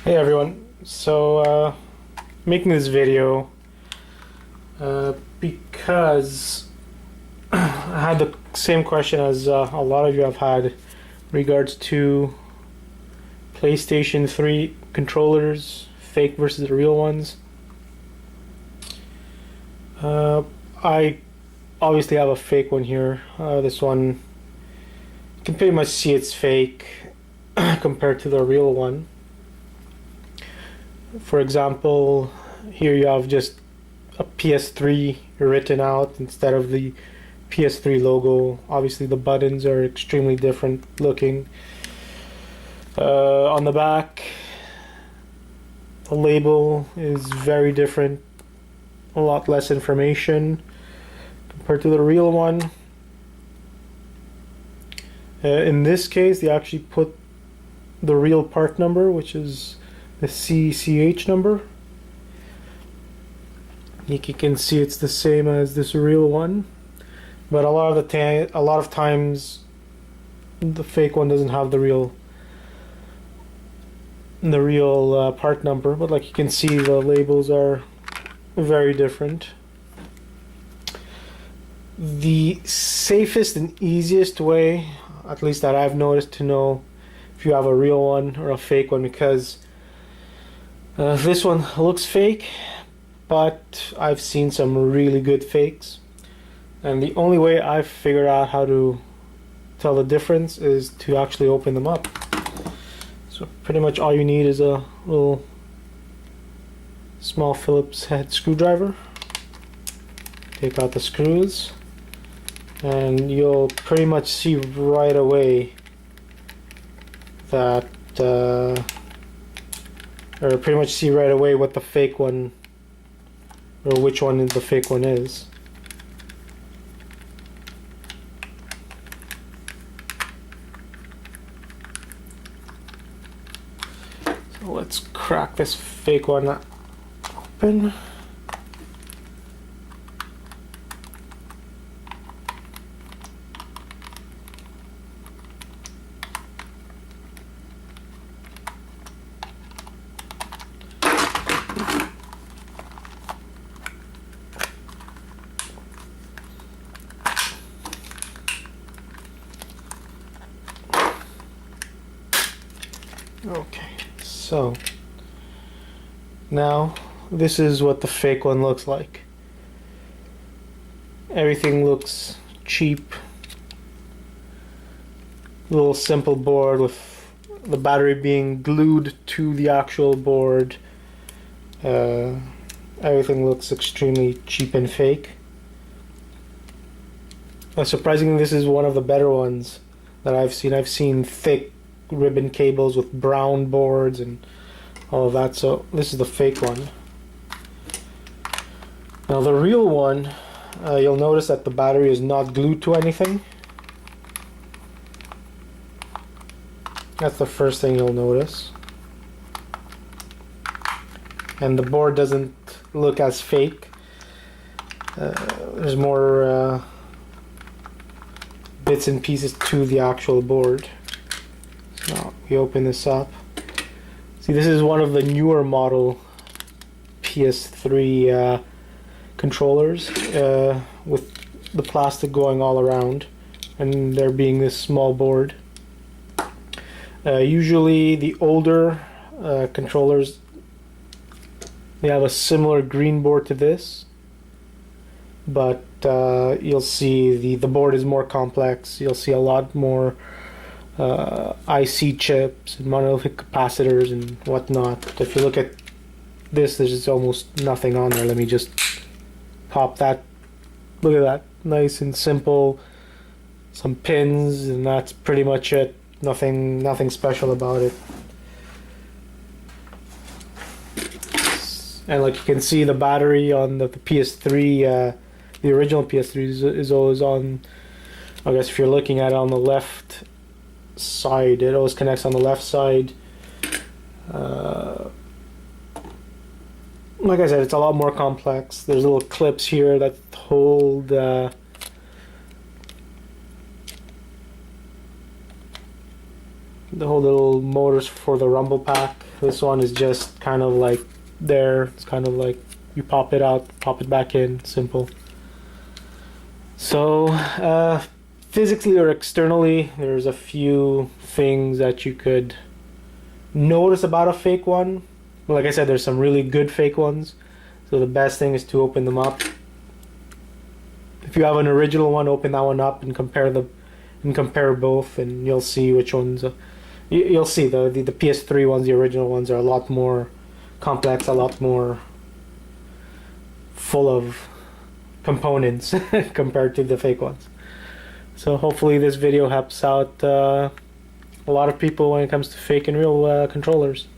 Hey everyone, making this video because I had the same question as a lot of you have had in regards to PlayStation 3 controllers, fake versus the real ones. I obviously have a fake one here. This one, you can pretty much see it's fake compared to the real one. For example, here you have just a PS3 written out instead of the PS3 logo. Obviously the buttons are extremely different looking. On the back, the label is very different, a lot less information compared to the real one. In this case, they actually put the real part number, which is the CCH number. You can see it's the same as this real one, but a lot of times the fake one doesn't have the real part number. But like you can see, the labels are very different. The safest and easiest way, at least that I've noticed, to know if you have a real one or a fake one, because this one looks fake, but I've seen some really good fakes, and the only way I've figured out how to tell the difference is to actually open them up. So pretty much all you need is a little small Phillips head screwdriver. Take out the screws, and you'll pretty much see right away that or pretty much see right away what the fake one, or which one the fake one is. So let's crack this fake one open. Okay, so now this is what the fake one looks like. Everything looks cheap. Little simple board with the battery being glued to the actual board. Everything looks extremely cheap and fake. Surprisingly, this is one of the better ones that I've seen. I've seen thick ribbon cables with brown boards and all of that, so this is the fake one. Now the real one, you'll notice that the battery is not glued to anything. That's the first thing you'll notice. And the board doesn't look as fake. There's more bits and pieces to the actual board. Now we open this up. See, this is one of the newer model PS3 controllers with the plastic going all around, and there being this small board. Usually the older controllers, they have a similar green board to this, but you'll see the board is more complex. You'll see a lot more IC chips and monolithic capacitors and whatnot. If you look at this, there's almost nothing on there. Let me just pop that. Look at that, nice and simple. Some pins, and that's pretty much it. Nothing special about it. And like you can see, the battery on the PS3, the original PS3 is always on. I guess if you're looking at it on the left side, it always connects on the left side. Like I said, it's a lot more complex. There's little clips here that hold the whole little motors for the rumble pack. This one is just kind of like there. It's kind of like you pop it out, pop it back in, simple. So physically or externally, there's a few things that you could notice about a fake one. Like I said, there's some really good fake ones. So the best thing is to open them up. If you have an original one, open that one up and compare both, and you'll see which ones. You'll see the PS3 ones, the original ones, are a lot more complex, a lot more full of components compared to the fake ones. So hopefully this video helps out a lot of people when it comes to fake and real controllers.